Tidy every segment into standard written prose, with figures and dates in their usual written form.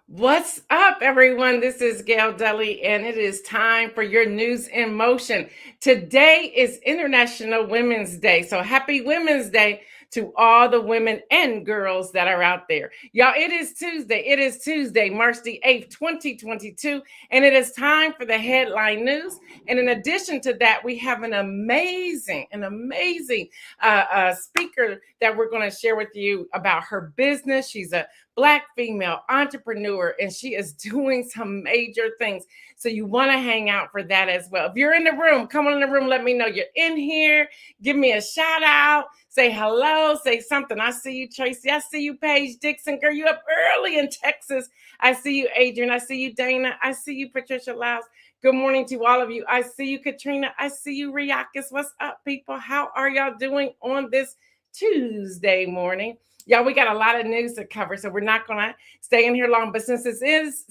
What's up, everyone? This is Gail, and it is time for your news in motion. Today is International Women's Day, so happy Women's Day to all the women and girls that are out there. Y'all, it is Tuesday. It is Tuesday, March the 8th, 2022, and it is time for the headline news. And in addition to that, we have an amazing speaker that we're going to share with you about her business. She's a Black female entrepreneur, and she is doing some major things. So you want to hang out for that as well. If you're in the room, come on in the room. Let me know you're in here. Give me a shout out. Say hello. Say something. I see you, Tracy. I see you, Paige Dixon. Girl, you up early in Texas. I see you, Adrian. I see you, Dana. I see you, Patricia Laus. Good morning to all of you. I see you, Katrina. I see you, Riakis. What's up, people? How are y'all doing on this Tuesday morning? Y'all, we got a lot of news to cover, so we're not going to stay in here long. But since this is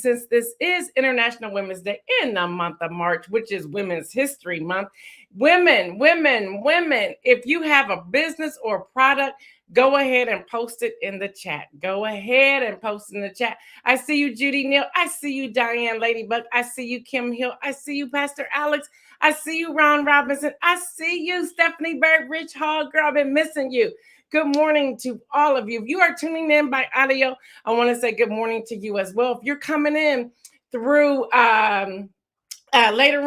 International Women's Day in the month of March, which is Women's History Month, women, if you have a business or product, go ahead and post it in the chat. Go ahead and post in the chat. I see you, Judy Neal. I see you, Diane Ladybug. I see you, Kim Hill. I see you, Pastor Alex. I see you, Ron Robinson. I see you, Stephanie Bird, Rich Hall. Girl, I've been missing you. Good morning to all of you. If you are tuning in by audio, I want to say good morning to you as well. If you're coming in through later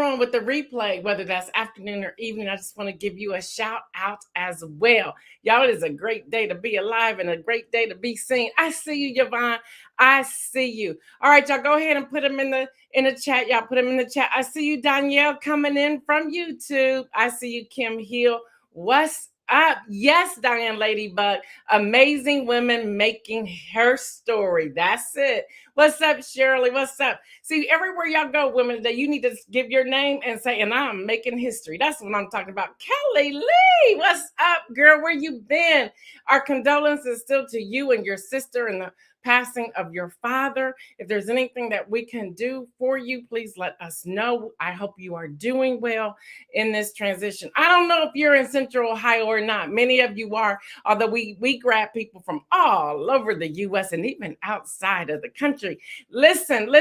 on with the replay, whether that's afternoon or evening, I just want to give you a shout out as well. Y'all, it is a great day to be alive and a great day to be seen. I see you, Yvonne. I see you. All right, y'all, go ahead and put them in the chat. Y'all put them in the chat. I see you, Danielle, coming in from YouTube. I see you, Kim Hill. What's up? Yes, Diane Ladybug. Amazing women making her story. That's it. What's up, Shirley? What's up? See, everywhere y'all go, women today, you need to give your name and say, and I'm making history. That's what I'm talking about. Kel-Lee, what's up, girl? Where you been? Our condolences still to you and your sister and the passing of your father. If there's anything that we can do for you, please let us know. I hope you are doing well in this transition. I don't know if you're in Central Ohio or not. Many of you are, although we grab people from all over the U.S. and even outside of the country. Listen.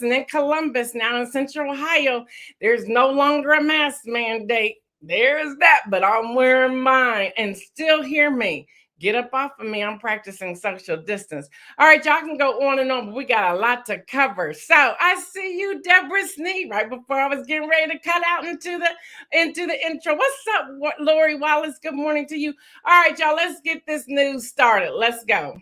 In Columbus, now in Central Ohio, there's no longer a mask mandate. There's that, but I'm wearing mine. And still hear me. Get up off of me. I'm practicing social distance. All right, y'all can go on and on, but we got a lot to cover. So I see you, Deborah Sneed, right before I was getting ready to cut out into the intro. What's up, Lori Wallace? Good morning to you. All right, y'all, let's get this news started. Let's go.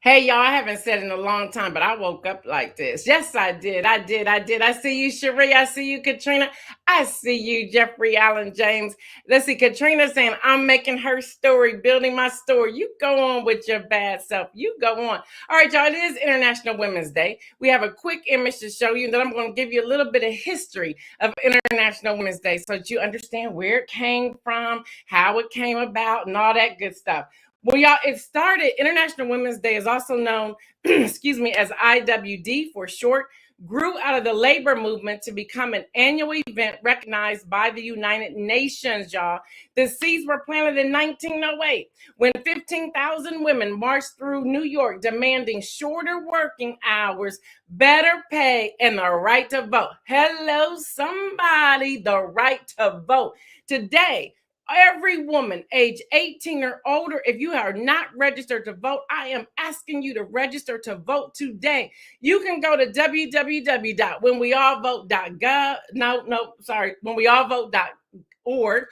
Hey, y'all, I haven't said in a long time, but I woke up like this. Yes, I did. I see you, Cherie. I see you, Katrina. I see you, Jeffrey Allen James. Let's see, Katrina saying, I'm making her story, building my story. You go on with your bad self. You go on. All right, y'all, it is International Women's Day. We have a quick image to show you, and then I'm going to give you a little bit of history of International Women's Day so that you understand where it came from, how it came about, and all that good stuff. Well, y'all, it started, International Women's Day is also known, as IWD for short, grew out of the labor movement to become an annual event recognized by the United Nations, y'all. The seeds were planted in 1908 when 15,000 women marched through New York demanding shorter working hours, better pay, and the right to vote. Hello, somebody, the right to vote. Today, every woman age 18 or older, if you are not registered to vote, I am asking you to register to vote today. You can go to www.whenweallvote.gov. Whenweallvote.gov. or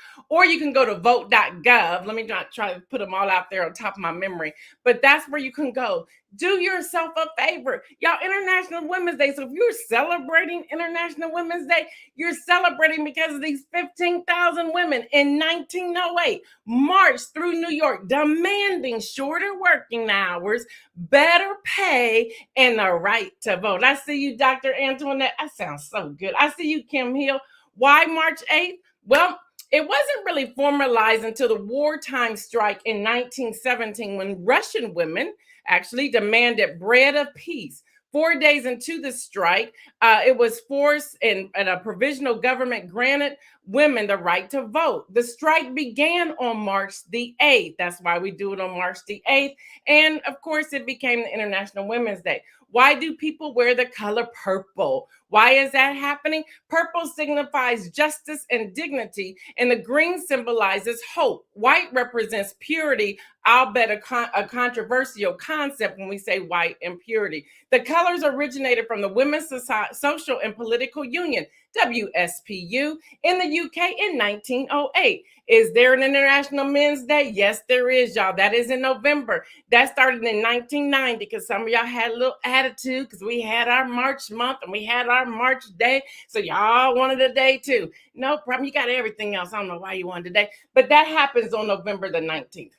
you can go to vote.gov. Let me not try to put them all out there on top of my memory, but that's where you can go. Do yourself a favor. Y'all, International Women's Day. So if you're celebrating International Women's Day, you're celebrating because of these 15,000 women in 1908 marched through New York demanding shorter working hours, better pay, and the right to vote. I see you, Dr. Antoinette. That sounds so good. I see you, Kim Hill. Why March 8th? Well, it wasn't really formalized until the wartime strike in 1917 when Russian women actually demanded bread of peace. 4 days into the strike, it was forced and a provisional government granted women the right to vote. The strike began on March the 8th. That's why we do it on March the 8th. And of course, it became the International Women's Day. Why do people wear the color purple? Why is that happening? Purple signifies justice and dignity, and the green symbolizes hope. White represents purity, albeit a controversial concept when we say white and purity. The colors originated from the Women's Social and Political Union, WSPU, in the UK in 1908. Is there an International Men's Day? Yes, there is, y'all. That is in November. That started in 1990 because some of y'all had a little attitude because we had our March month and we had our March day. So y'all wanted a day too. No problem. You got everything else. I don't know why you wanted a day, but that happens on November the 19th.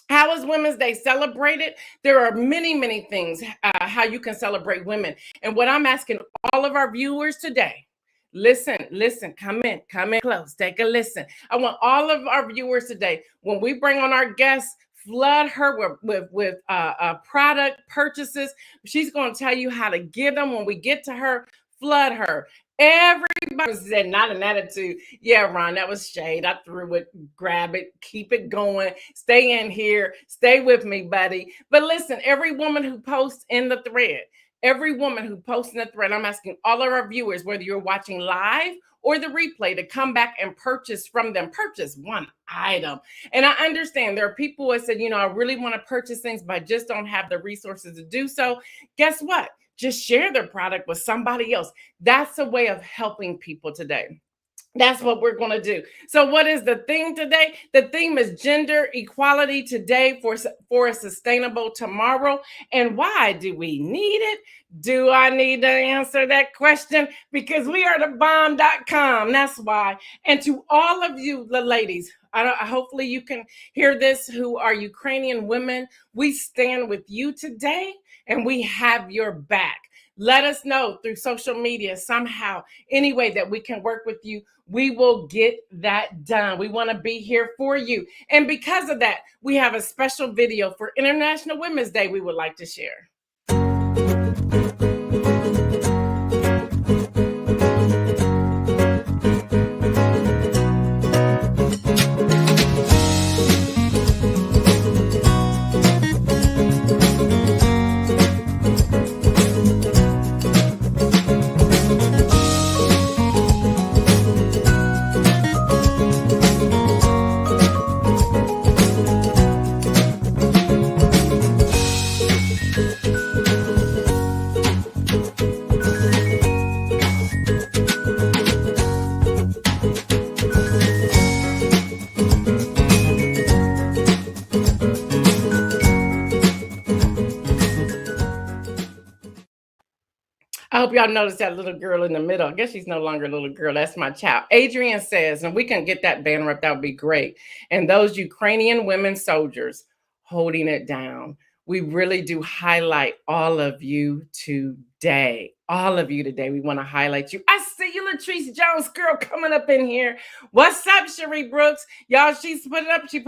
How is Women's Day celebrated? There are many, many things how you can celebrate women. And what I'm asking all of our viewers today, listen, come in close, take a listen. I want all of our viewers today, when we bring on our guests, flood her with product purchases. She's going to tell you how to get them. When we get to her, flood her. Everybody said, not an attitude. Yeah, Ron, that was shade. I threw it, grab it, keep it going. Stay in here. Stay with me, buddy. But listen, every woman who posts in the thread, I'm asking all of our viewers, whether you're watching live or the replay, to come back and purchase from them. Purchase one item. And I understand there are people who said, I really want to purchase things, but I just don't have the resources to do so. Guess what? Just share their product with somebody else. That's a way of helping people today. That's what we're going to do. So what is the theme today? The theme is gender equality today for a sustainable tomorrow. And why do we need it? Do I need to answer that question? Because we are the bomb.com. That's why. And to all of you, the ladies, hopefully you can hear this, who are Ukrainian women, we stand with you today and we have your back. Let us know through social media somehow, any way that we can work with you. We will get that done. We want to be here for you. And because of that, we have a special video for International Women's Day we would like to share. I hope y'all noticed that little girl in the middle. I guess she's no longer a little girl. That's my child. Adrian says, and we can get that banner up. That would be great. And those Ukrainian women soldiers holding it down. We really do highlight all of you today. All of you today. We want to highlight you. I see you, Latrice Jones, girl, coming up in here. What's up, Cherie Brooks? Y'all, she put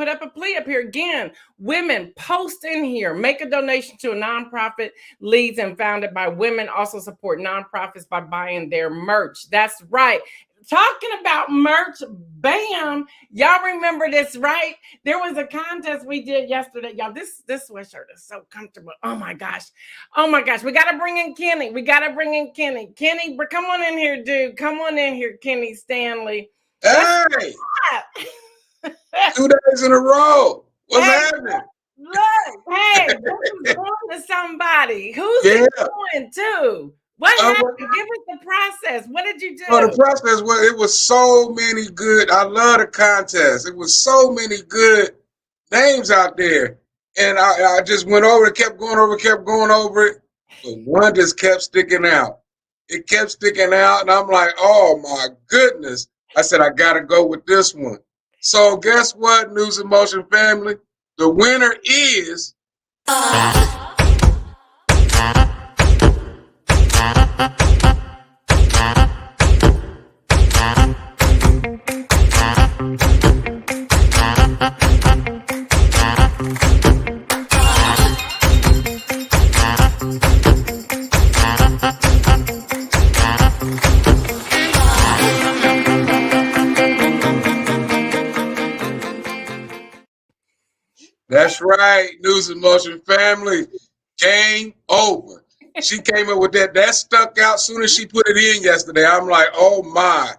up a plea up here again. Women, post in here. Make a donation to a nonprofit leads and founded by women. Also support nonprofits by buying their merch. That's right. Talking about merch, bam. Y'all remember this, right? There was a contest we did yesterday. Y'all, this sweatshirt is so comfortable. Oh my gosh. We got to bring in Kenny. Kenny, come on in here, dude. Come on in here, Kenny Stanley. Hey! 2 days in a row. What's happening? Look, hey, this is going to somebody. Who's it going to? What happened? Give us the process. What did you do? Well, the process was, it was so many good. I love the contest. It was so many good names out there. And I just went over it, kept going over it. But one just kept sticking out. It kept sticking out. And I'm like, oh my goodness. I said, I got to go with this one. So guess what, News and Motion family? The winner is... That's right, News and Motion family. Game over. She came up with that. That stuck out soon as she put it in yesterday. I'm like, oh my,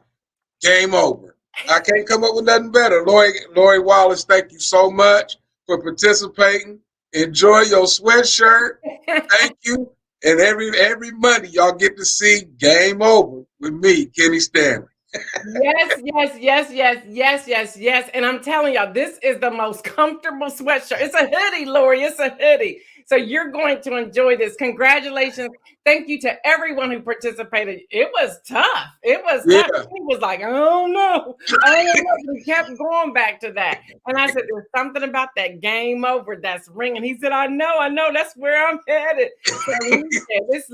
game over. I can't come up with nothing better. Lori Wallace, thank you so much for participating. Enjoy your sweatshirt. Thank you. And every Monday, y'all get to see Game Over with me, Kenny Stanley. Yes. And I'm telling y'all, this is the most comfortable sweatshirt. It's a hoodie, Lori. It's a hoodie. So you're going to enjoy this. Congratulations. Thank you to everyone who participated. It was tough. It was tough. He was like, oh no. We kept going back to that. And I said, there's something about that game over that's ringing. He said, I know. That's where I'm headed. So he said, it's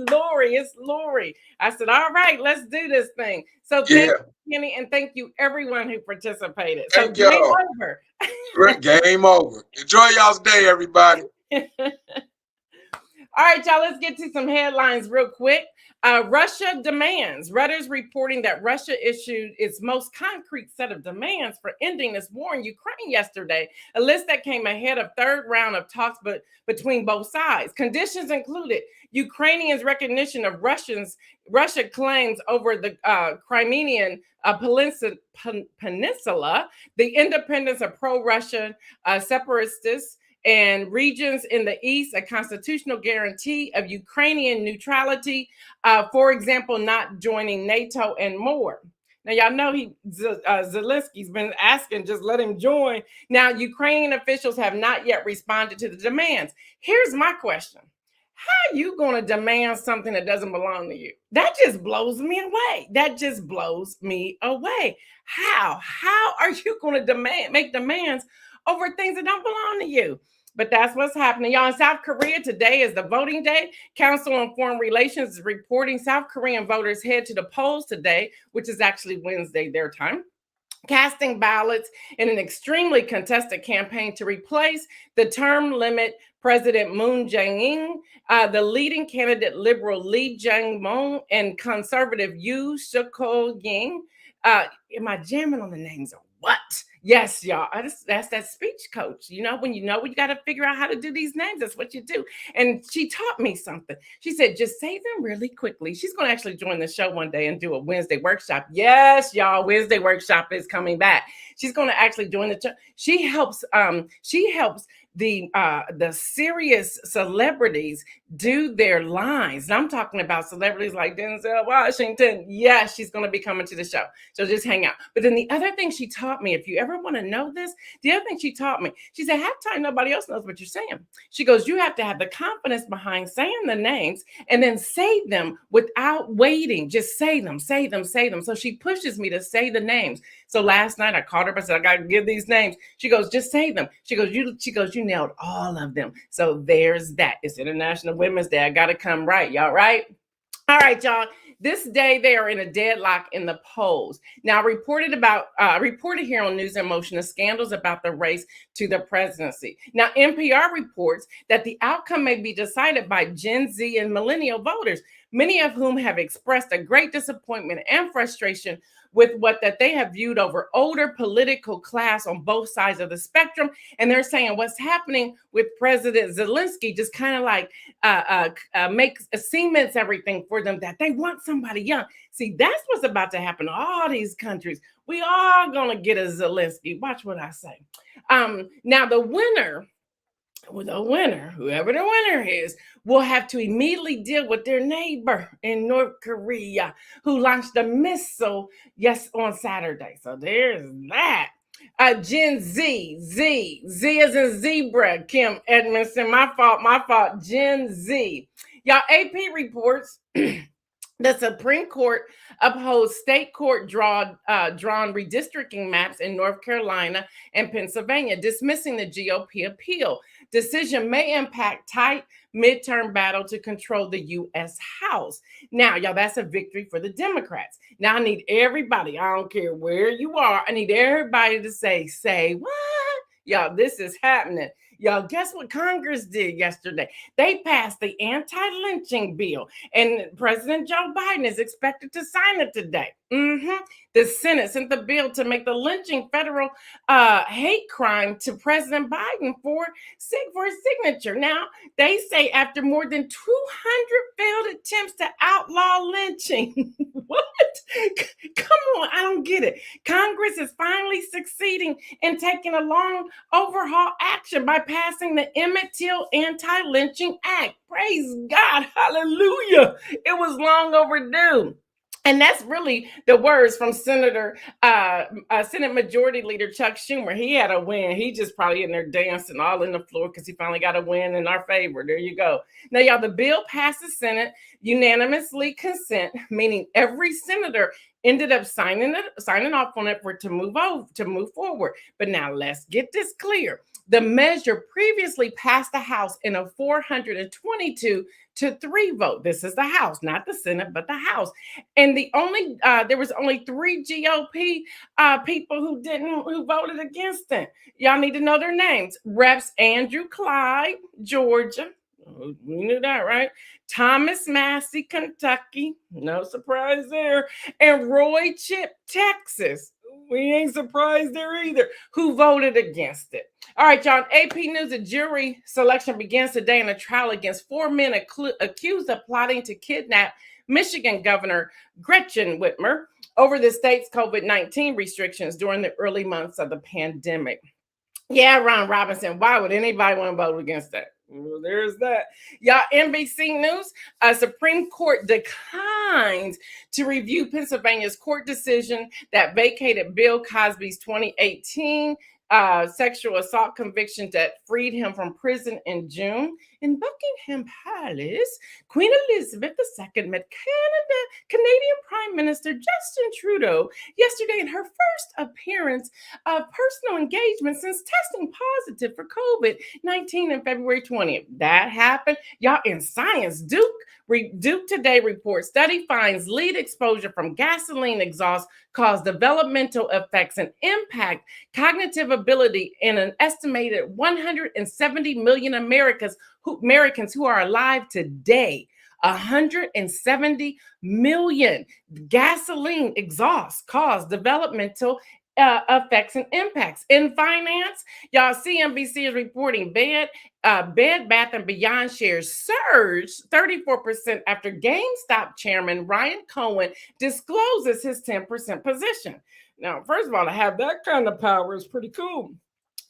Lori. I said, all right, let's do this thing. So thank you, Kenny, and thank you everyone who participated. So game over. Game over. Enjoy y'all's day, everybody. All right, y'all, let's get to some headlines real quick. Russia demands. Reuters reporting that Russia issued its most concrete set of demands for ending this war in Ukraine yesterday, a list that came ahead of third round of talks between both sides. Conditions included Ukrainians' recognition of Russia claims over the Crimean Peninsula, the independence of pro-Russian separatists, and regions in the East, a constitutional guarantee of Ukrainian neutrality, for example, not joining NATO and more. Now, y'all know Zelensky's been asking, just let him join. Now, Ukrainian officials have not yet responded to the demands. Here's my question. How are you going to demand something that doesn't belong to you? That just blows me away. How? How are you going to make demands over things that don't belong to you? But that's what's happening. Y'all, in South Korea, today is the voting day. Council on Foreign Relations is reporting South Korean voters head to the polls today, which is actually Wednesday, their time, casting ballots in an extremely contested campaign to replace the term limit President Moon Jae-in, the leading candidate liberal Lee Jae-myung, and conservative Yoo Suk-ying. Am I jamming on the names or what? Yes, y'all. That's that speech coach. You know, when you got to figure out how to do these names. That's what you do. And she taught me something. She said, just say them really quickly. She's going to actually join the show one day and do a Wednesday workshop. Yes, y'all. Wednesday workshop is coming back. She's going to actually join the show. She helps the serious celebrities do their lines. And I'm talking about celebrities like Denzel Washington. Yeah, she's going to be coming to the show. So just hang out. But then the other thing she taught me, if you ever want to know this, the other thing she taught me, she said, half the time nobody else knows what you're saying. She goes, you have to have the confidence behind saying the names and then say them without waiting. Just say them. So she pushes me to say the names. So last night I called her up. I said, I got to give these names. She goes, just say them. She goes, you nailed all of them. So there's that. It's International Women's Day. I got to come right. Y'all right? All right, y'all. This day, they are in a deadlock in the polls. Now, reported here on News and Motion, the scandals about the race to the presidency. Now, NPR reports that the outcome may be decided by Gen Z and millennial voters, many of whom have expressed a great disappointment and frustration with what that they have viewed over older political class on both sides of the spectrum. And they're saying what's happening with President Zelensky just kind of like cements everything for them, that they want somebody young. See, that's what's about to happen to all these countries. We are going to get a Zelensky. Watch what I say. Now, the winner Well, the winner, whoever the winner is, will have to immediately deal with their neighbor in North Korea who launched a missile on Saturday. So there's that. Gen Z is a zebra. Kim Edmondson, my fault. Gen Z. Y'all, AP reports. The Supreme Court upholds state court drawn redistricting maps in North Carolina and Pennsylvania, dismissing the GOP appeal. Decision may impact tight midterm battle to control the U.S. House. Now, y'all, that's a victory for the Democrats. Now, I need everybody, I don't care where you are, I need everybody to say what? Y'all, this is happening. Y'all, guess what Congress did yesterday? They passed the Anti-Lynching Bill, and President Joe Biden is expected to sign it today. The Senate sent the bill to make the lynching federal hate crime to President Biden for his signature. Now, they say after more than 200 failed attempts to outlaw lynching. What? Come on, I don't get it. Congress is finally succeeding in taking a long overhaul action by passing the Emmett Till Anti-Lynching Act. Praise God. Hallelujah. It was long overdue. And that's really the words from Senate Majority Leader Chuck Schumer. He had a win. He just probably in there dancing all in the floor because he finally got a win in our favor. There you go. Now, y'all, the bill passed the Senate unanimously consent, meaning every senator ended up signing off on it to move forward. But now let's get this clear. The measure previously passed the House in a 422-3 vote. This is the House, not the Senate, but the House. And there was only 3 GOP people who voted against it. Y'all need to know their names. Reps Andrew Clyde, Georgia. We knew that, right? Thomas Massey, Kentucky. No surprise there. And Roy Chip, Texas. We ain't surprised there either. Who voted against it? All right, y'all. AP News, a jury selection begins today in a trial against 4 men accused of plotting to kidnap Michigan Governor Gretchen Whitmer over the state's COVID-19 restrictions during the early months of the pandemic. Yeah, Ron Robinson, why would anybody want to vote against that? Well, there's that. Y'all, NBC News, a Supreme Court declines to review Pennsylvania's court decision that vacated Bill Cosby's 2018 sexual assault conviction that freed him from prison in June. In Buckingham Palace, Queen Elizabeth II met Canadian Prime Minister Justin Trudeau yesterday in her first appearance of personal engagement since testing positive for COVID-19 on February 20th. That happened. Y'all, in science, Duke today reports study finds lead exposure from gasoline exhaust cause developmental effects and impact cognitive ability in an estimated 170 million Americans who are alive today. 170 million. Gasoline exhaust cause developmental effects and impacts. In finance, y'all, CNBC is reporting Bed Bath & Beyond shares surged 34% after GameStop chairman Ryan Cohen discloses his 10% position. Now, first of all, to have that kind of power is pretty cool.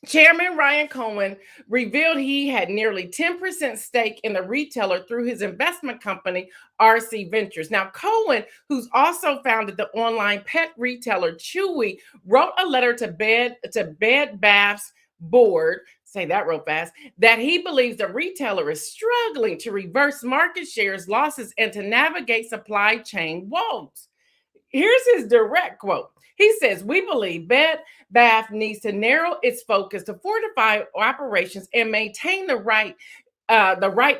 Chairman Ryan Cohen revealed he had nearly 10% stake in the retailer through his investment company, RC Ventures. Now, Cohen, who's also founded the online pet retailer Chewy, wrote a letter to Bed Bath's board, say that real fast, that he believes the retailer is struggling to reverse market shares losses and to navigate supply chain woes. Here's his direct quote. He says, "We believe Bed Bath needs to narrow its focus to fortify operations and maintain the right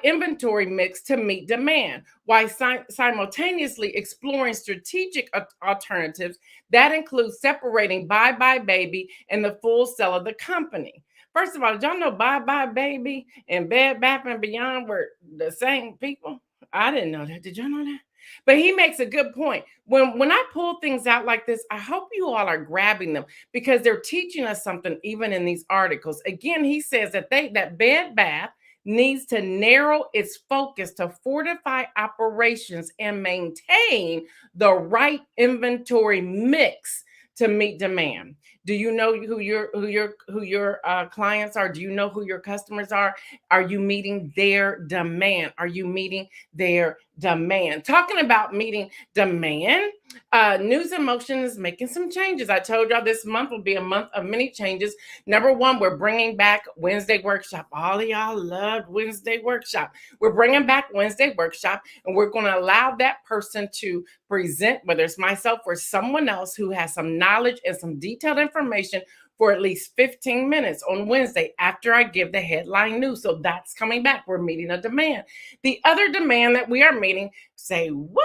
inventory mix to meet demand, while simultaneously exploring strategic alternatives that include separating Bye Bye Baby and the full sale of the company." First of all, did y'all know Bye Bye Baby and Bed Bath & Beyond were the same people? I didn't know that. Did y'all know that? But he makes a good point. When I pull things out like this, I hope you all are grabbing them because they're teaching us something even in these articles. Again, he says that Bed Bath needs to narrow its focus to fortify operations and maintain the right inventory mix to meet demand. Do you know who your clients are? Do you know who your customers are? Are you meeting their demand? Are you meeting their demand? Talking about meeting demand, News and Motion is making some changes. I told y'all this month will be a month of many changes. Number one, we're bringing back Wednesday workshop. All of y'all loved Wednesday workshop. We're bringing back Wednesday workshop, and we're going to allow that person to present, whether it's myself or someone else who has some knowledge and some detailed information, for at least 15 minutes on Wednesday after I give the headline news. So that's coming back. We're meeting a demand. The other demand that we are meeting, say what?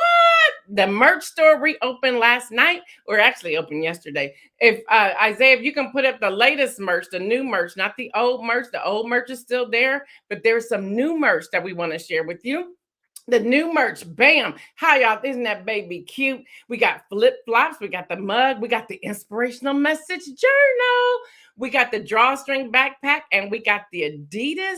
The merch store reopened last night, or actually opened yesterday. If Isaiah, if you can put up the latest merch, the new merch, not the old merch. The old merch is still there, but there's some new merch that we want to share with you. The new merch, bam. Hi, y'all. Isn't that baby cute? We got flip-flops. We got the mug. We got the inspirational message journal. We got the drawstring backpack. And we got the Adidas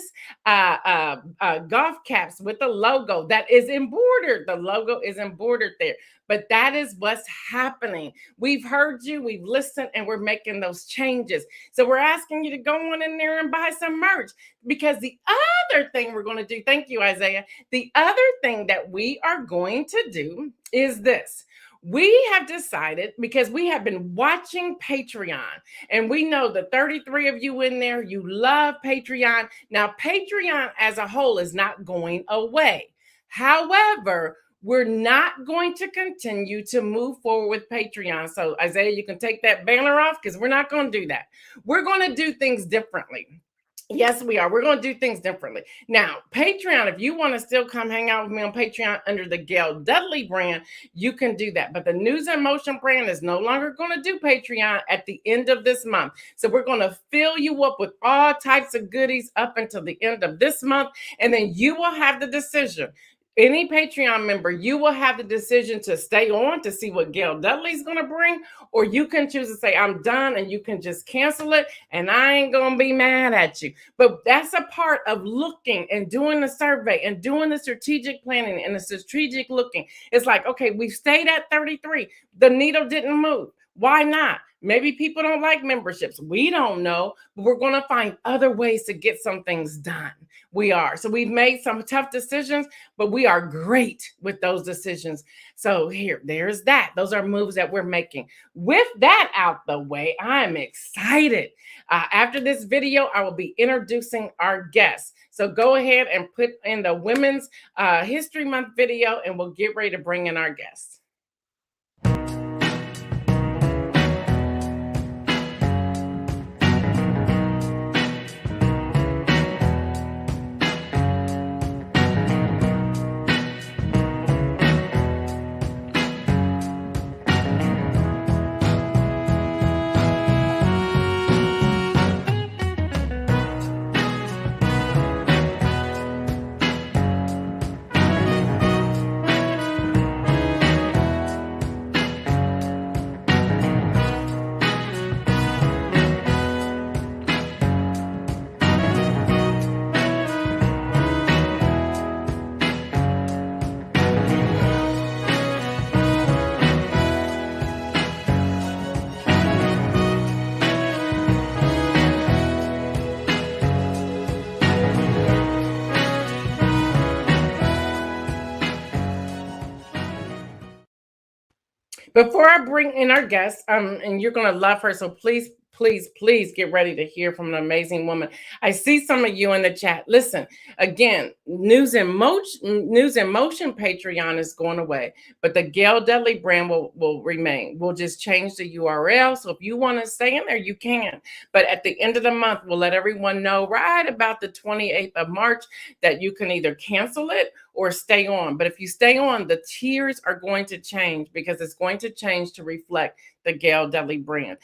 golf caps with the logo that is embroidered. The logo is embroidered there. But that is what's happening. We've heard you. We've listened. And we're making those changes. So we're asking you to go on in there and buy some merch. Because the other thing we're going to do, thank you, Isaiah. The other thing that we are going to do is this. We have decided, because we have been watching Patreon, and we know the 33 of you in there, you love Patreon. Now, Patreon as a whole is not going away. However, we're not going to continue to move forward with Patreon. So, Isaiah, you can take that banner off, because we're not going to do that. We're going to do things differently. Yes, we are. We're going to do things differently. Now, Patreon, if you want to still come hang out with me on Patreon under the Gail Dudley brand, you can do that. But the News and Motion brand is no longer going to do Patreon at the end of this month. So we're going to fill you up with all types of goodies up until the end of this month. And then you will have the decision. Any Patreon member, you will have the decision to stay on to see what Gail Dudley's going to bring, or you can choose to say, I'm done, and you can just cancel it, and I ain't going to be mad at you. But that's a part of looking and doing the survey and doing the strategic planning and the strategic looking. It's like, okay, we've stayed at 33. The needle didn't move. Why not? Maybe people don't like memberships. We don't know, but we're going to find other ways to get some things done. We are. So we've made some tough decisions, but we are great with those decisions. So there's that. Those are moves that we're making. With that out the way, I'm excited. After this video, I will be introducing our guests. So go ahead and put in the Women's History Month video, and we'll get ready to bring in our guests. Before I bring in our guest, and you're going to love her, so please get ready to hear from an amazing woman. I see some of you in the chat. Listen, again, News and Motion Patreon is going away, but the Gail Dudley brand will remain. We'll just change the URL. So if you want to stay in there, you can. But at the end of the month, we'll let everyone know right about the 28th of March that you can either cancel it or stay on. But if you stay on, the tiers are going to change, because it's going to change to reflect the Gail Dudley brand.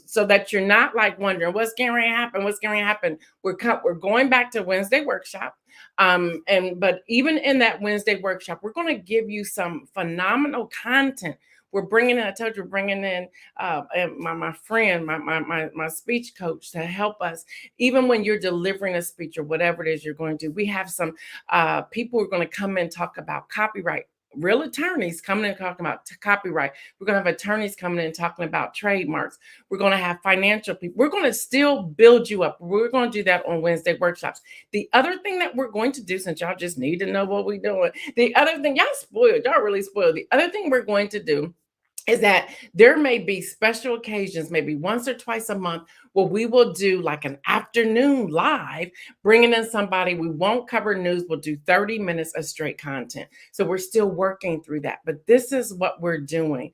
So that you're not like wondering what's going to happen. We're going back to Wednesday workshop. But even in that Wednesday workshop, we're going to give you some phenomenal content. We're bringing in, I told you, we're bringing in my friend, my speech coach to help us. Even when you're delivering a speech or whatever it is you're going to do, we have some people who are going to come and talk about copyright real attorneys coming in talking about copyright. We're going to have attorneys coming in talking about trademarks. We're going to have financial people. We're going to still build you up. We're going to do that on Wednesday workshops. The other thing that we're going to do, since y'all just need to know what we're doing, the other thing, y'all spoiled, y'all really spoiled. The other thing we're going to do is that there may be special occasions, maybe once or twice a month, where we will do like an afternoon live, bringing in somebody. We won't cover news. We'll do 30 minutes of straight content. So we're still working through that, but this is what we're doing.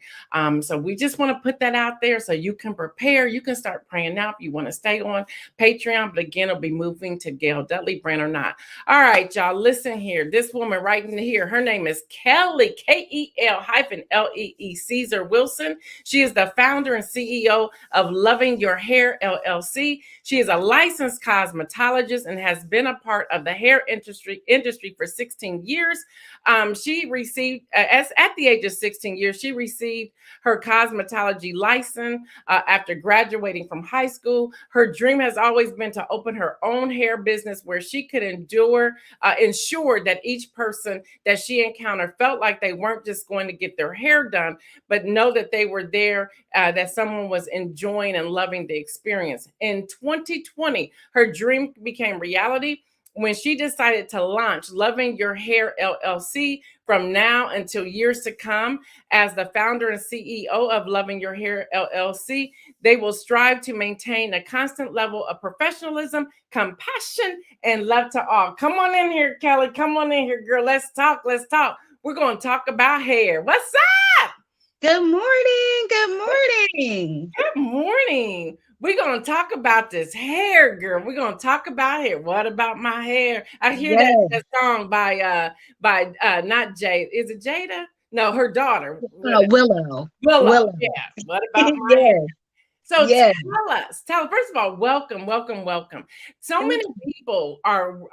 So we just want to put that out there so you can prepare. You can start praying now if you want to stay on Patreon, but again, it'll be moving to Gail Dudley, brand or not. All right, y'all, listen here. This woman right in here, her name is Kel-Lee, Kel-Lee Caesar Wilson. She is the founder and CEO of Loving Your Hair, LLC. She is a licensed cosmetologist and has been a part of the hair industry for 16 years. She received, at the age of 16 years, she received her cosmetology license after graduating from high school. Her dream has always been to open her own hair business where she could ensure that each person that she encountered felt like they weren't just going to get their hair done, but know that they were there, that someone was enjoying and loving the experience. In 2020, her dream became reality when she decided to launch Loving Your Hair LLC. From now until years to come, as the founder and CEO of Loving Your Hair LLC, they will strive to maintain a constant level of professionalism, compassion, and love to all. Come on in here, Kelly. Come on in here, girl. Let's talk. Let's talk. We're going to talk about hair. What's up? Good morning. Good morning. Good morning. We're going to talk about this hair, girl. We're going to talk about hair. What about my hair? I hear that song by not Jada. Is it Jada? No, her daughter. Willow. Willow. Yeah. What about my hair? So tell first of all, welcome. So many people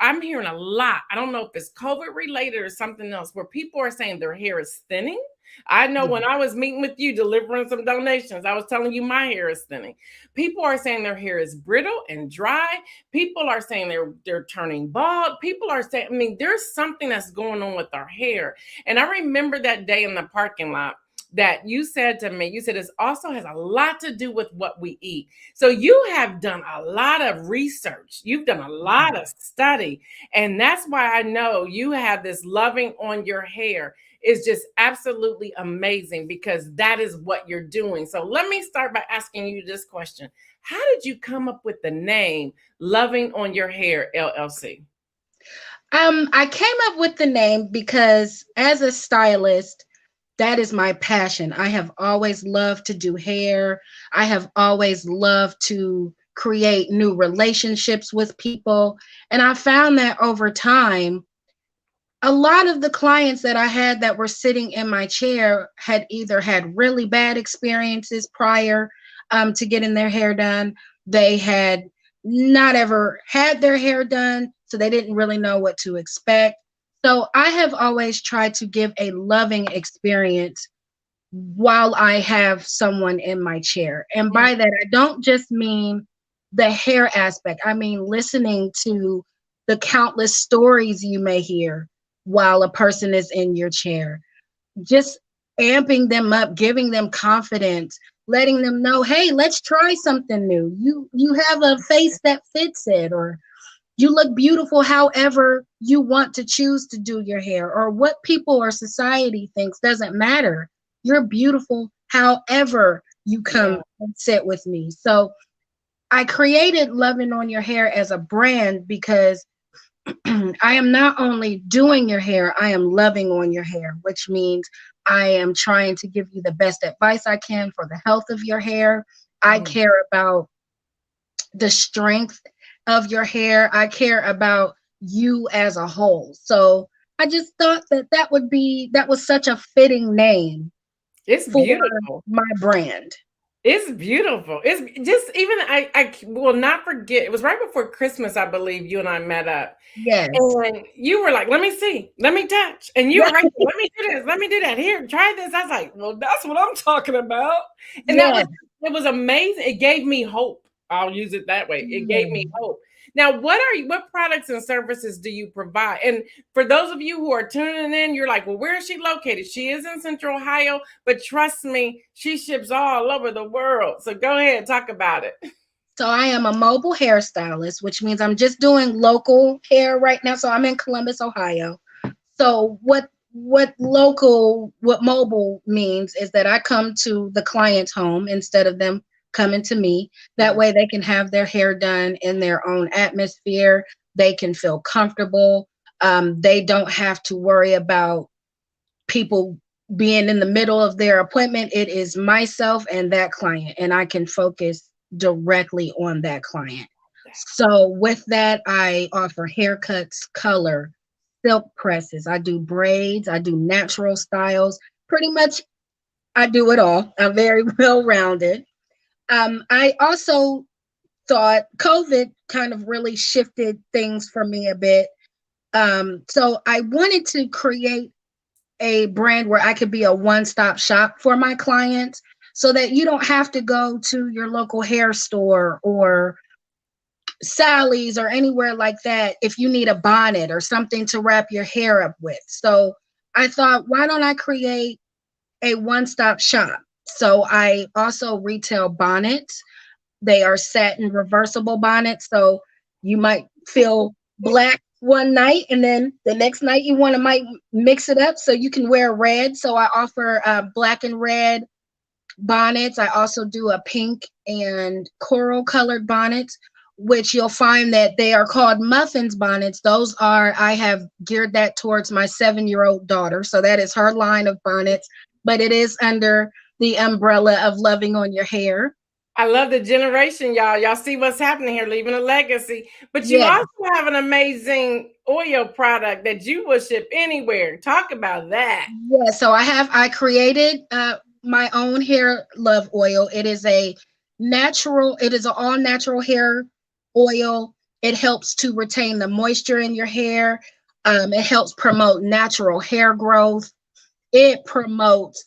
I'm hearing a lot. I don't know if it's COVID related or something else, where people are saying their hair is thinning. I know when I was meeting with you, delivering some donations, I was telling you my hair is thinning. People are saying their hair is brittle and dry. People are saying they're turning bald. People are saying, I mean, there's something that's going on with our hair. And I remember that day in the parking lot that you said to me, you said it also has a lot to do with what we eat. So you have done a lot of research. You've done a lot of study. And that's why I know you have this loving on your hair is just absolutely amazing, because that is what you're doing. So let me start by asking you this question. How did you come up with the name Loving on Your Hair LLC? I came up with the name because as a stylist, that is my passion. I have always loved to do hair. I have always loved to create new relationships with people. And I found that over time, a lot of the clients that I had that were sitting in my chair had either had really bad experiences prior to getting their hair done. They had not ever had their hair done, so they didn't really know what to expect. So I have always tried to give a loving experience while I have someone in my chair. And by that, I don't just mean the hair aspect. I mean listening to the countless stories you may hear while a person is in your chair, just amping them up, giving them confidence, letting them know, hey, let's try something new. You have a face that fits it, or you look beautiful however you want to choose to do your hair, or what people or society thinks doesn't matter. You're beautiful however you come and sit with me. So I created Loving on Your Hair as a brand because I am not only doing your hair, I am loving on your hair, which means I am trying to give you the best advice I can for the health of your hair. I care about the strength of your hair. I care about you as a whole. So I just thought that was such a fitting name. It's beautiful. My brand. It's beautiful. It's just, even I will not forget. It was right before Christmas, I believe, you and I met up. Yes. And you were like, let me see, let me touch. And you were right, let me do this, let me do that. Here, try this. I was like, well, that's what I'm talking about. And it was amazing. It gave me hope. I'll use it that way. It gave me hope. Now, what products and services do you provide? And for those of you who are tuning in, you're like, well, where is she located? She is in Central Ohio, but trust me, she ships all over the world. So go ahead, talk about it. So I am a mobile hairstylist, which means I'm just doing local hair right now. So I'm in Columbus, Ohio. So what mobile means is that I come to the client's home instead of them coming to me. That way they can have their hair done in their own atmosphere. They can feel comfortable. They don't have to worry about people being in the middle of their appointment. It is myself and that client, and I can focus directly on that client. So with that, I offer haircuts, color, silk presses. I do braids. I do natural styles. Pretty much, I do it all. I'm very well rounded. I also thought COVID kind of really shifted things for me a bit. So I wanted to create a brand where I could be a one-stop shop for my clients so that you don't have to go to your local hair store or Sally's or anywhere like that if you need a bonnet or something to wrap your hair up with. So I thought, why don't I create a one-stop shop? So I also retail bonnets. They are satin reversible bonnets. So you might feel black one night and then the next night you might mix it up so you can wear red. So I offer black and red bonnets. I also do a pink and coral colored bonnets, which you'll find that they are called muffins bonnets. I have geared that towards my 7-year-old daughter. So that is her line of bonnets, but it is under the umbrella of loving on your hair. I love the generation, y'all. Y'all see what's happening here, leaving a legacy. But you also have an amazing oil product that you will ship anywhere. Talk about that. Yeah, so I created my own hair love oil. It is an all natural hair oil. It helps to retain the moisture in your hair. It helps promote natural hair growth. It promotes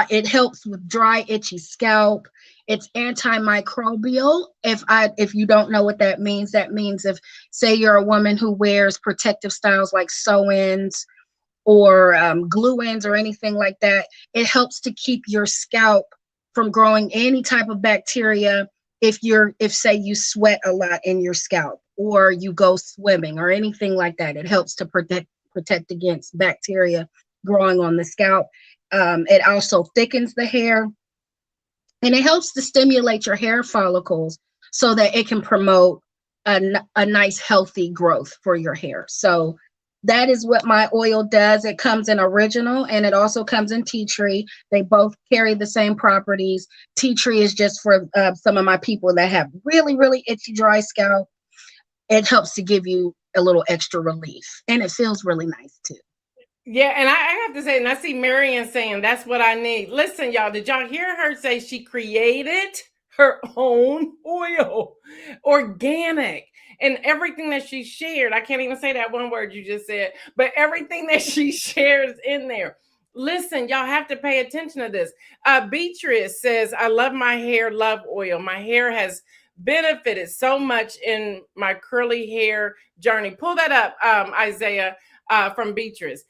it helps with dry, itchy scalp. It's antimicrobial. If you don't know what that means if, say, you're a woman who wears protective styles like sew-ins or glue-ins or anything like that, it helps to keep your scalp from growing any type of bacteria if say you sweat a lot in your scalp or you go swimming or anything like that. It helps to protect against bacteria growing on the scalp. It also thickens the hair, and it helps to stimulate your hair follicles so that it can promote a nice healthy growth for your hair. So that is what my oil does. It comes in original and it also comes in tea tree. They both carry the same properties. Tea tree is just for some of my people that have really, really itchy, dry scalp. It helps to give you a little extra relief, and it feels really nice too. Yeah, and I have to say, and I see Marion saying that's what I need. Listen, y'all, did y'all hear her say she created her own oil, organic, and everything that she shared? I can't even say that one word you just said, but everything that she shares in there. Listen, y'all have to pay attention to this. Beatrice says, I love my hair, love oil. My hair has benefited so much in my curly hair journey. Pull that up, Isaiah, from Beatrice.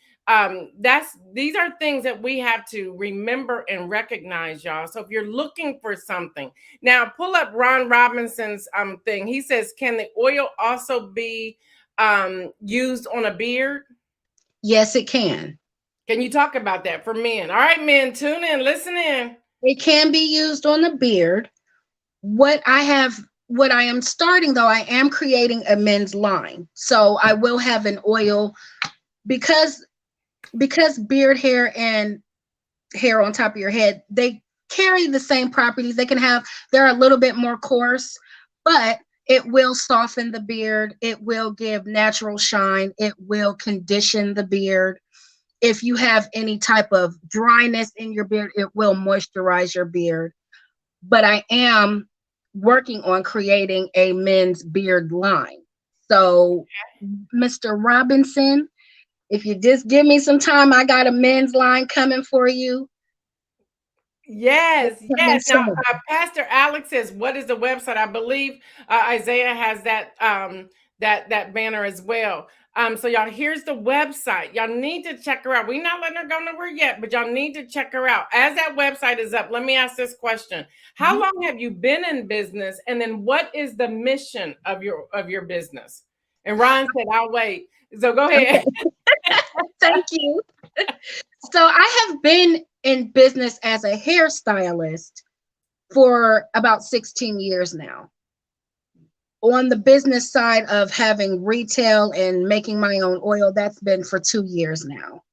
These are things that we have to remember and recognize, y'all. So if you're looking for something, now pull up Ron Robinson's thing. He says, can the oil also be used on a beard? Yes, it can. Can you talk about that for men? All right, men, tune in, listen in. It can be used on the beard. What I am starting, though, I am creating a men's line. So I will have an oil because beard hair and hair on top of your head, they carry the same properties. They're a little bit more coarse, but it will soften the beard. It will give natural shine. It will condition the beard. If you have any type of dryness in your beard, it will moisturize your beard. But I am working on creating a men's beard line. So, Mr. Robinson, if you just give me some time, I got a men's line coming for you. Yes, Upcoming yes. Now, service. Pastor Alex says, "What is the website?" I believe Isaiah has that that banner as well. So y'all, here's the website. Y'all need to check her out. We're not letting her go nowhere yet, but y'all need to check her out. As that website is up, let me ask this question: how long have you been in business, and then what is the mission of your business? And Ron said, "I'll wait." So go ahead. Okay. Thank you. So I have been in business as a hairstylist for about 16 years now. On the business side of having retail and making my own oil, that's been for 2 years now.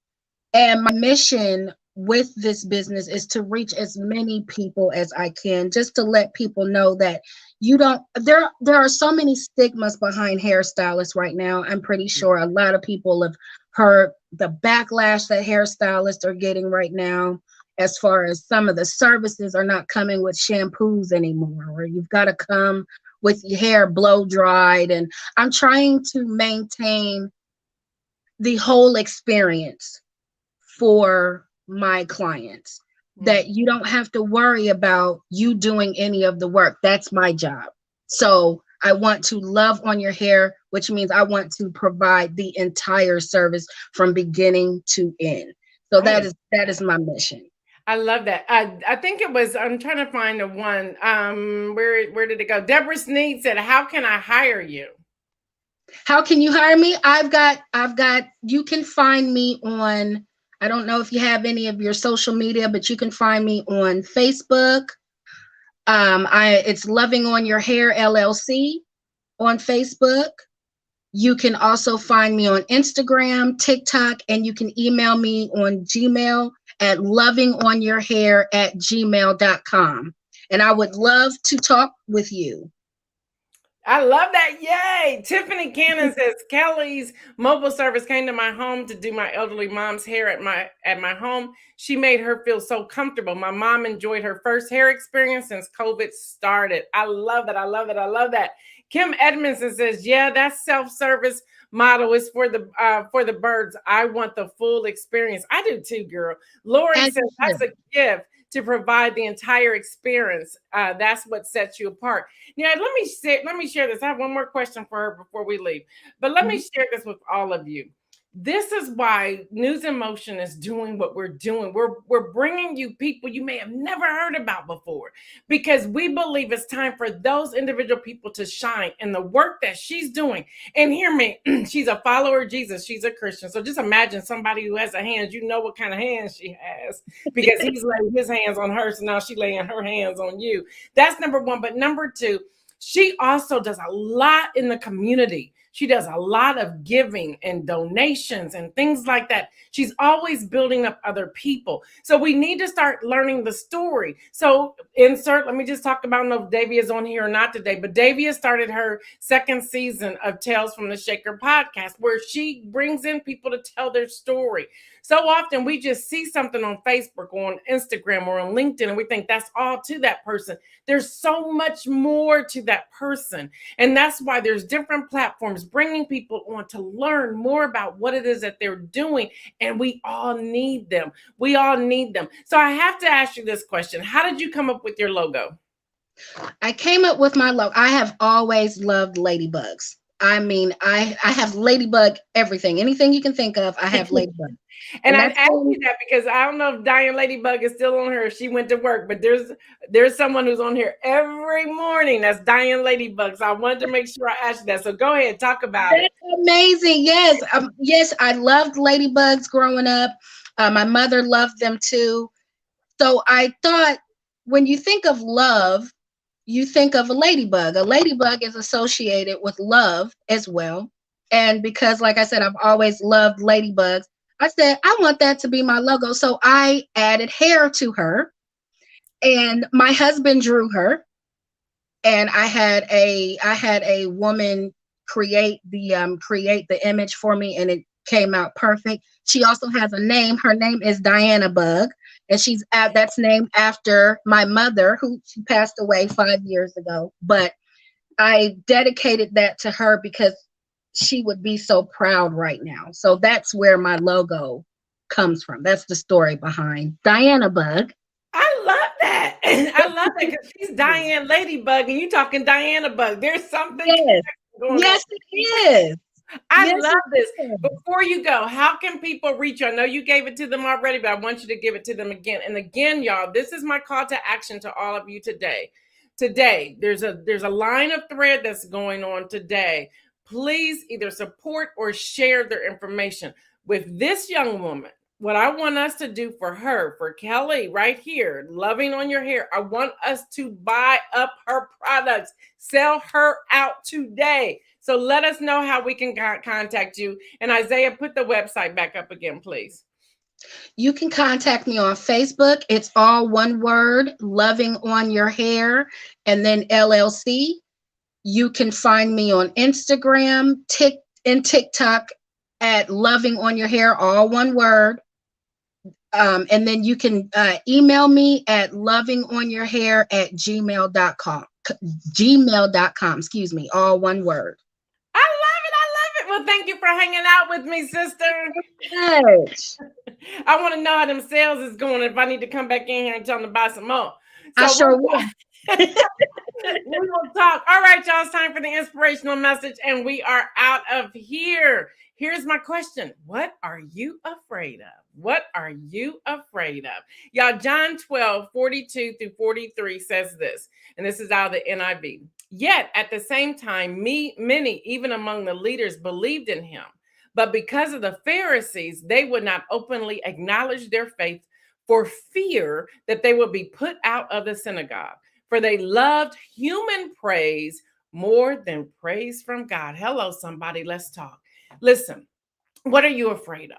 And my mission with this business is to reach as many people as I can, just to let people know that you don't, there are so many stigmas behind hairstylists right now. I'm pretty sure a lot of people have heard the backlash that hairstylists are getting right now, as far as some of the services are not coming with shampoos anymore, or you've got to come with your hair blow dried. And I'm trying to maintain the whole experience for my clients, that you don't have to worry about you doing any of the work. That's my job. So I want to love on your hair, which means I want to provide the entire service from beginning to end. So that is my mission. I love that. I think it was, I'm trying to find the one. Where did it go? Deborah Sneed said, "How can I hire you?" How can you hire me? I've got, you can find me on, I don't know if you have any of your social media, but you can find me on Facebook. It's Loving on Your Hair LLC on Facebook. You can also find me on Instagram, TikTok, and you can email me on Gmail at lovingonyourhair@gmail.com. And I would love to talk with you. I love that. Yay. Tiffany Cannon says, "Kel-Lee's mobile service came to my home to do my elderly mom's hair at my home. She made her feel so comfortable. My mom enjoyed her first hair experience since COVID started." I love that. I love that. I love that. Kim Edmondson says, "Yeah, that self-service model is for the birds. I want the full experience." I do too, girl. Lori says, "That's a gift to provide the entire experience. That's what sets you apart." Yeah, let me share this. I have one more question for her before we leave, but let me share this with all of you. This is why News in Motion is doing what we're doing. We're bringing you people you may have never heard about before, because we believe it's time for those individual people to shine in the work that she's doing. And hear me, she's a follower of Jesus. She's a Christian. So just imagine somebody who has a hands, you know what kind of hands she has, because he's laying his hands on her. So now she's laying her hands on you. That's number one. But number two, she also does a lot in the community. She does a lot of giving and donations and things like that. She's always building up other people. So we need to start learning the story. So let me just talk about, I don't know if Davia is on here or not today, but Davia started her second season of Tales from the Shaker podcast, where she brings in people to tell their story. So often we just see something on Facebook or on Instagram or on LinkedIn, and we think that's all to that person. There's so much more to that person. And that's why there's different platforms bringing people on to learn more about what it is that they're doing. And we all need them. We all need them. So I have to ask you this question. How did you come up with your logo? I came up with my logo. I have always loved ladybugs. I mean, I have ladybug everything. Anything you can think of, I have ladybug. And I asked you that because I don't know if Diane Ladybug is still on here, if she went to work, but there's someone who's on here every morning. That's Diane Ladybug. So I wanted to make sure I asked you that. So go ahead, talk about it. That's amazing. Yes. Yes, I loved ladybugs growing up. My mother loved them too. So I thought, when you think of love, you think of a ladybug. A ladybug is associated with love as well. And because, like I said, I've always loved ladybugs, I said, I want that to be my logo. So I added hair to her, and my husband drew her, and I had a woman create the image for me, and it came out perfect. She also has a name. Her name is Diana Bug, and that's named after my mother, who she passed away 5 years ago. But I dedicated that to her because she would be so proud right now. So that's where my logo comes from. That's the story behind Diana Bug. I love I love that because she's Diane Ladybug and you talking Diana Bug. There's something Yes, going on. yes, it is. I Yes, love this. it is. Before you go, how can people reach you? I know you gave it to them already, but I want you to give it to them again. And again, y'all, this is my call to action to all of you today. Today, there's a line of thread that's going on today. Please either support or share their information with this young woman. What I want us to do for her, for Kel-Lee, right here, loving on your hair, I want us to buy up her products, sell her out today. So let us know how we can contact you. And Isaiah, put the website back up again, please. You can contact me on Facebook. It's all one word, Loving on Your Hair, and then LLC. You can find me on Instagram, and TikTok at Loving on Your Hair, all one word. And then you can email me at lovingonyourhair@gmail.com. Gmail.com, excuse me, all one word. I love it. I love it. Well, thank you for hanging out with me, sister. Yes. I want to know how them sales is going if I need to come back in here and tell them to buy some more. So I sure will. we will talk. All right, y'all, it's time for the inspirational message, and we are out of here. Here's my question. What are you afraid of? What are you afraid of? Y'all, John 12:42-43 says this, and this is out of the NIV. Yet at the same time, many, even among the leaders, believed in him. But because of the Pharisees, they would not openly acknowledge their faith for fear that they would be put out of the synagogue. For they loved human praise more than praise from God. Hello, somebody. Let's talk. Listen, what are you afraid of?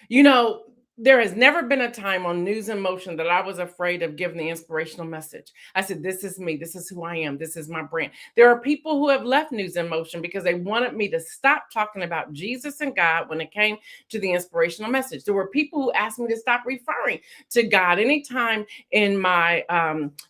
You know, there has never been a time on News in Motion that I was afraid of giving the inspirational message. I said, this is me. This is who I am. This is my brand. There are people who have left News in Motion because they wanted me to stop talking about Jesus and God when it came to the inspirational message. There were people who asked me to stop referring to God anytime in my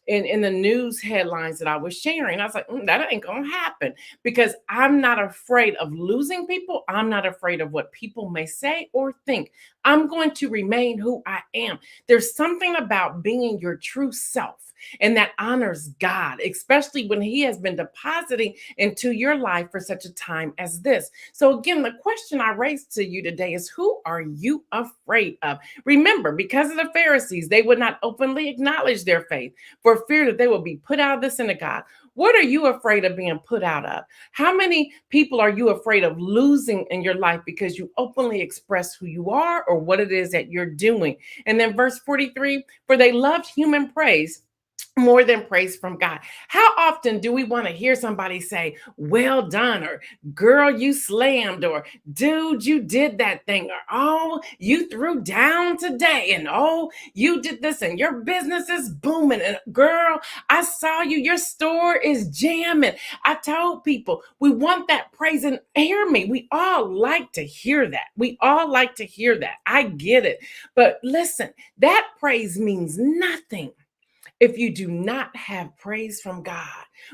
in the news headlines that I was sharing. I was like, that ain't gonna happen, because I'm not afraid of losing people. I'm not afraid of what people may say or think. I'm going to remain who I am. There's something about being your true self, and that honors God, especially when he has been depositing into your life for such a time as this. So again, the question I raised to you today is, who are you afraid of? Remember, because of the Pharisees, they would not openly acknowledge their faith for fear that they would be put out of the synagogue. What are you afraid of being put out of? How many people are you afraid of losing in your life because you openly express who you are or what it is that you're doing? And then verse 43, for they loved human praise more than praise from God. How often do we want to hear somebody say, well done, or girl, you slammed, or dude, you did that thing, or oh, you threw down today, and oh, you did this, and your business is booming, and girl, I saw you, your store is jamming. I told people we want that praise, and hear me, we all like to hear that. We all like to hear that. I get it. But listen, that praise means nothing if you do not have praise from God,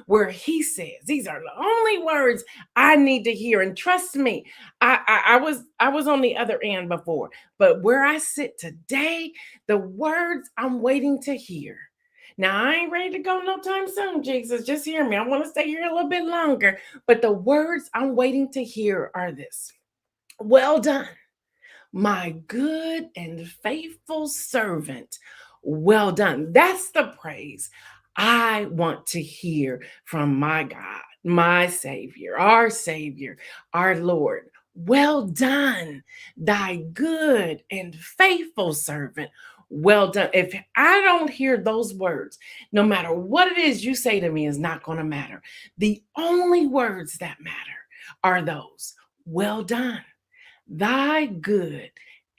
where he says, these are the only words I need to hear. And trust me, I was on the other end before, but where I sit today, the words I'm waiting to hear. Now, I ain't ready to go no time soon, Jesus. Just hear me. I want to stay here a little bit longer. But the words I'm waiting to hear are this. Well done, my good and faithful servant. Well done. That's the praise I want to hear from my God, my Savior, our Lord. Well done, thy good and faithful servant. Well done. If I don't hear those words, no matter what it is you say to me is not going to matter. The only words that matter are those. Well done, thy good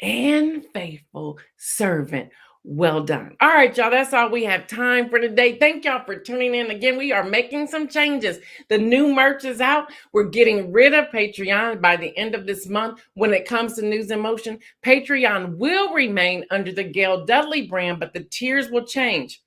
and faithful servant. Well done. All right, y'all, that's all we have time for today. Thank y'all for tuning in again. We are making some changes. The new merch is out. We're getting rid of Patreon by the end of this month. When it comes to News in Motion, Patreon will remain under the Gail Dudley brand, but the tiers will change.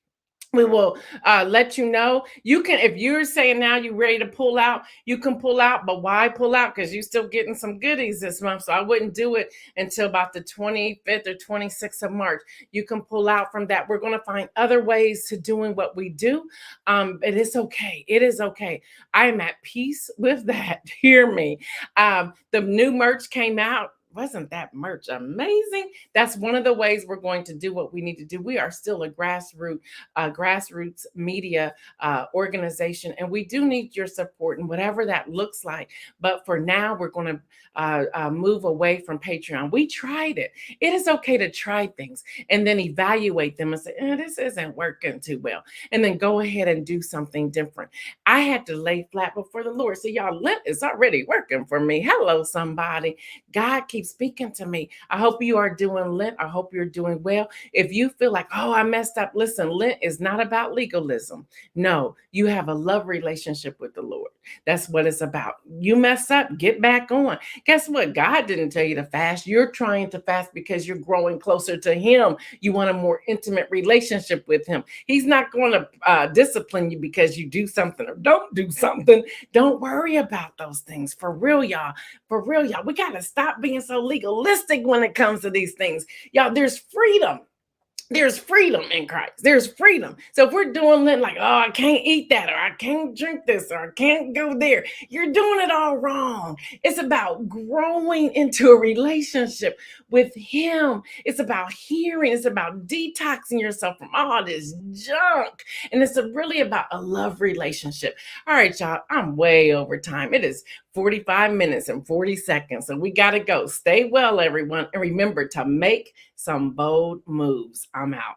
We will let you know. You can, if you're saying now you're ready to pull out, you can pull out. But why pull out? Because you're still getting some goodies this month. So I wouldn't do it until about the 25th or 26th of March. You can pull out from that. We're going to find other ways to doing what we do. It is okay. It is okay. I am at peace with that. Hear me. The new merch came out. Wasn't that merch amazing? That's one of the ways we're going to do what we need to do. We are still a grassroots media organization, and we do need your support and whatever that looks like. But for now, we're going to move away from Patreon. We tried it. It is okay to try things and then evaluate them and say, this isn't working too well, and then go ahead and do something different. I had to lay flat before the Lord. So y'all, Lent is already working for me. Hello, somebody. God keeps speaking to me. I hope you are doing Lent. I hope you're doing well. If you feel like, oh, I messed up, listen, Lent is not about legalism. No, you have a love relationship with the Lord. That's what it's about. You mess up, get back on. Guess what? God didn't tell you to fast. You're trying to fast because you're growing closer to him. You want a more intimate relationship with him. He's not going to discipline you because you do something or don't do something. Don't worry about those things. For real, y'all. For real, y'all. We got to stop being so legalistic when it comes to these things. Y'all, there's freedom. There's freedom in Christ. There's freedom. So if we're doing it like, oh, I can't eat that, or I can't drink this, or I can't go there, you're doing it all wrong. It's about growing into a relationship with him. It's about hearing. It's about detoxing yourself from all this junk. And it's really about a love relationship. All right, y'all, I'm way over time. It is 45 minutes and 40 seconds. So we got to go. Stay well, everyone. And remember to make some bold moves. I'm out.